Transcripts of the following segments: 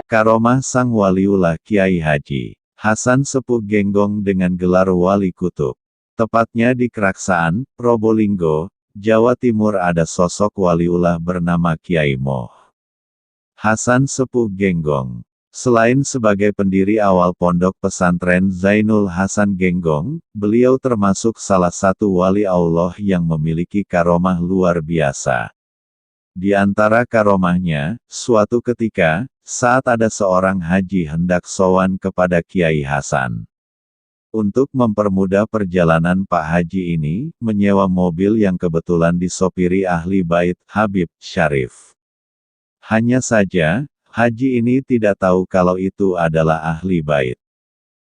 Karomah Sang Waliullah Kiai Haji Hasan Sepuh Genggong dengan gelar Wali Kutub. Tepatnya di Keraksaan, Probolinggo, Jawa Timur ada sosok waliullah bernama Kiai Moh Hasan Sepuh Genggong. Selain sebagai pendiri awal pondok pesantren Zainul Hasan Genggong, beliau termasuk salah satu wali Allah yang memiliki karomah luar biasa. Di antara karomahnya, suatu ketika, saat ada seorang haji hendak sowan kepada Kiai Hasan. Untuk mempermudah perjalanan Pak Haji ini, menyewa mobil yang kebetulan disopiri ahli bait Habib Syarif. Hanya saja, haji ini tidak tahu kalau itu adalah ahli bait.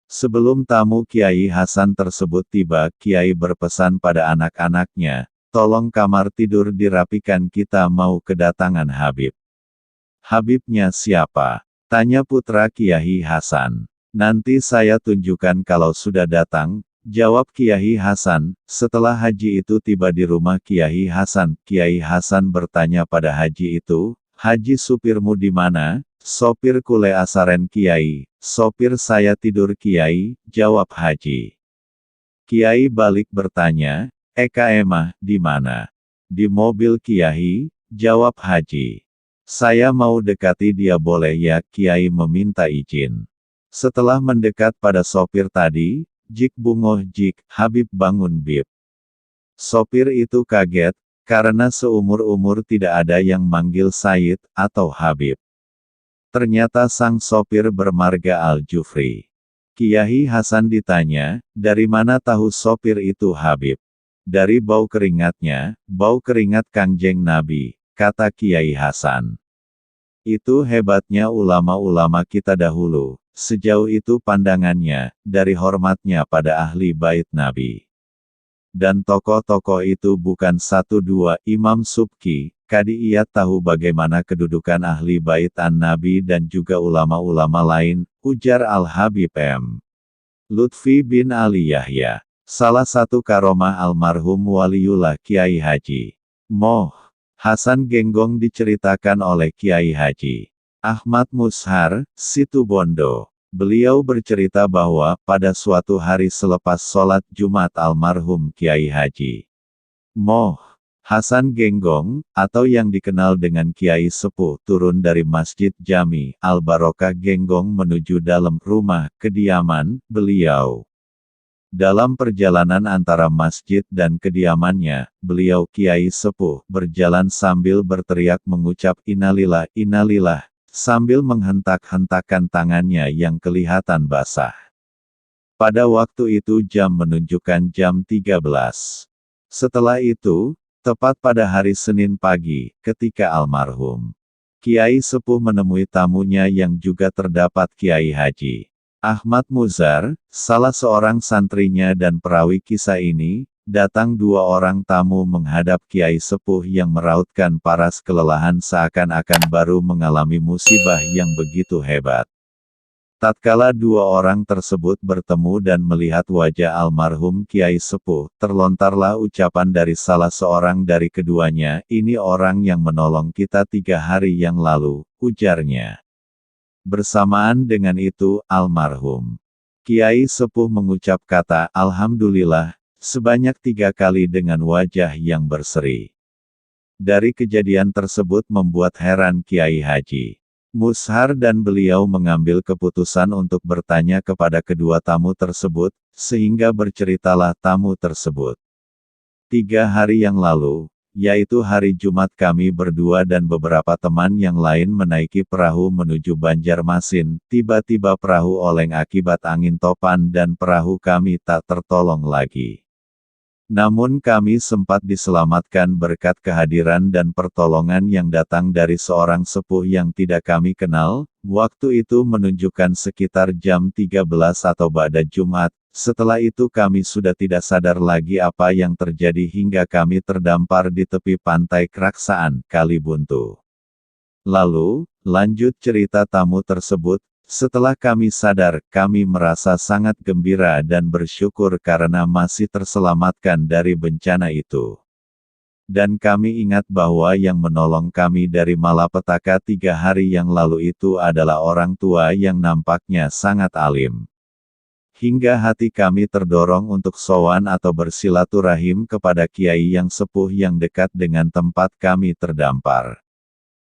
Sebelum tamu Kiai Hasan tersebut tiba, Kiai berpesan pada anak-anaknya, "Tolong kamar tidur dirapikan, kita mau kedatangan Habib." "Habibnya siapa?" tanya putra Kiai Hasan. "Nanti saya tunjukkan kalau sudah datang," jawab Kiai Hasan. Setelah haji itu tiba di rumah Kiai Hasan, Kiai Hasan bertanya pada haji itu, "Haji, supirmu di mana?" "Sopir kule asaren Kiai." "Sopir saya tidur Kiai," jawab haji. Kiai balik bertanya, "Eka emah, di mana?" "Di mobil Kiai," jawab haji. "Saya mau dekati dia boleh ya?" Kiai meminta izin. Setelah mendekat pada sopir tadi, "Jik bungoh jik, Habib bangun bib." Sopir itu kaget, karena seumur-umur tidak ada yang manggil Said atau Habib. Ternyata sang sopir bermarga Al-Jufri. Kiai Hasan ditanya, "Dari mana tahu sopir itu Habib?" "Dari bau keringatnya, bau keringat Kangjeng Nabi," kata Kiai Hasan. Itu hebatnya ulama-ulama kita dahulu, sejauh itu pandangannya, dari hormatnya pada ahli bait Nabi. Dan tokoh-tokoh itu bukan satu dua. Imam Subki, Kadiyat tahu bagaimana kedudukan ahli bait an-Nabi dan juga ulama-ulama lain, ujar Al-Habib M. Lutfi bin Ali Yahya. Salah satu karomah almarhum waliullah Kiai Haji Moh Hasan Genggong diceritakan oleh Kiai Haji Ahmad Mushar, Situbondo. Beliau bercerita bahwa, pada suatu hari selepas sholat Jumat almarhum Kiai Haji Moh Hasan Genggong, atau yang dikenal dengan Kiai Sepuh, turun dari Masjid Jami Al-Barokah Genggong menuju dalam rumah kediaman beliau. Dalam perjalanan antara masjid dan kediamannya, beliau Kiai Sepuh berjalan sambil berteriak mengucap innalillah, innalillah, sambil menghentak-hentakan tangannya yang kelihatan basah. Pada waktu itu jam menunjukkan jam 13. Setelah itu, tepat pada hari Senin pagi, ketika almarhum Kiai Sepuh menemui tamunya yang juga terdapat Kiai Haji Ahmad Muzar, salah seorang santrinya dan perawi kisah ini, datang dua orang tamu menghadap Kiai Sepuh yang merautkan paras kelelahan seakan-akan baru mengalami musibah yang begitu hebat. Tatkala dua orang tersebut bertemu dan melihat wajah almarhum Kiai Sepuh, terlontarlah ucapan dari salah seorang dari keduanya, "Ini orang yang menolong kita 3 hari yang lalu," ujarnya. Bersamaan dengan itu, almarhum Kiai Sepuh mengucap kata "Alhamdulillah" sebanyak 3 kali dengan wajah yang berseri. Dari kejadian tersebut membuat heran Kiai Haji Mushar dan beliau mengambil keputusan untuk bertanya kepada kedua tamu tersebut, sehingga berceritalah tamu tersebut. 3 hari yang lalu, yaitu hari Jumat, kami berdua dan beberapa teman yang lain menaiki perahu menuju Banjarmasin, tiba-tiba perahu oleng akibat angin topan dan perahu kami tak tertolong lagi. Namun kami sempat diselamatkan berkat kehadiran dan pertolongan yang datang dari seorang sepuh yang tidak kami kenal. Waktu itu menunjukkan sekitar jam 13 atau ba'da Jumat. Setelah itu kami sudah tidak sadar lagi apa yang terjadi hingga kami terdampar di tepi pantai Keraksaan, Kalibuntu. Lalu, lanjut cerita tamu tersebut, setelah kami sadar, kami merasa sangat gembira dan bersyukur karena masih terselamatkan dari bencana itu. Dan kami ingat bahwa yang menolong kami dari malapetaka 3 hari yang lalu itu adalah orang tua yang nampaknya sangat alim. Hingga hati kami terdorong untuk sowan atau bersilaturahim kepada kiai yang sepuh yang dekat dengan tempat kami terdampar.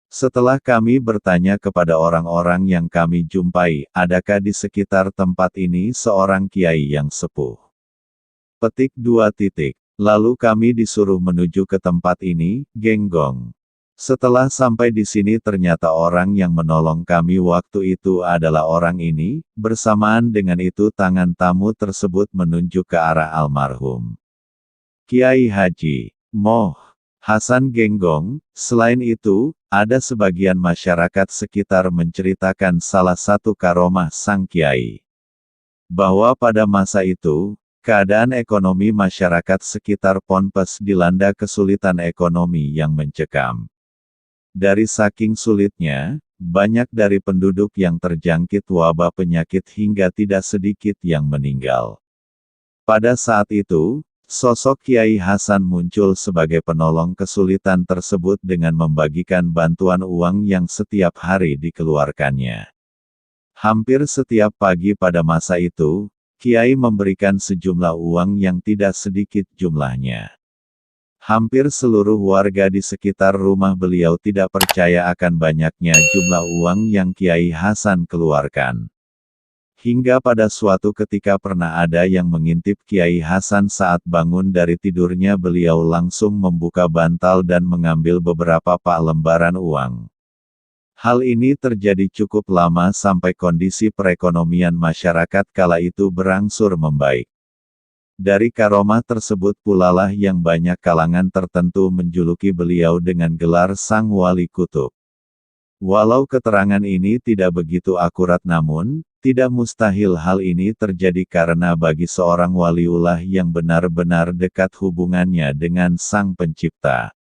Setelah kami bertanya kepada orang-orang yang kami jumpai, adakah di sekitar tempat ini seorang kiai yang sepuh? Petik 2. Lalu kami disuruh menuju ke tempat ini, Genggong. Setelah sampai di sini ternyata orang yang menolong kami waktu itu adalah orang ini, bersamaan dengan itu tangan tamu tersebut menunjuk ke arah almarhum Kiai Haji Moh Hasan Genggong. Selain itu, ada sebagian masyarakat sekitar menceritakan salah satu karomah sang kiai. Bahwa pada masa itu, keadaan ekonomi masyarakat sekitar Ponpes dilanda kesulitan ekonomi yang mencekam. Dari saking sulitnya, banyak dari penduduk yang terjangkit wabah penyakit hingga tidak sedikit yang meninggal. Pada saat itu, sosok Kiai Hasan muncul sebagai penolong kesulitan tersebut dengan membagikan bantuan uang yang setiap hari dikeluarkannya. Hampir setiap pagi pada masa itu, Kiai memberikan sejumlah uang yang tidak sedikit jumlahnya. Hampir seluruh warga di sekitar rumah beliau tidak percaya akan banyaknya jumlah uang yang Kiai Hasan keluarkan. Hingga pada suatu ketika pernah ada yang mengintip Kiai Hasan saat bangun dari tidurnya, beliau langsung membuka bantal dan mengambil beberapa pak lembaran uang. Hal ini terjadi cukup lama sampai kondisi perekonomian masyarakat kala itu berangsur membaik. Dari karomah tersebut pulalah yang banyak kalangan tertentu menjuluki beliau dengan gelar Sang Wali Kutub. Walau keterangan ini tidak begitu akurat, namun, tidak mustahil hal ini terjadi karena bagi seorang waliullah yang benar-benar dekat hubungannya dengan Sang Pencipta,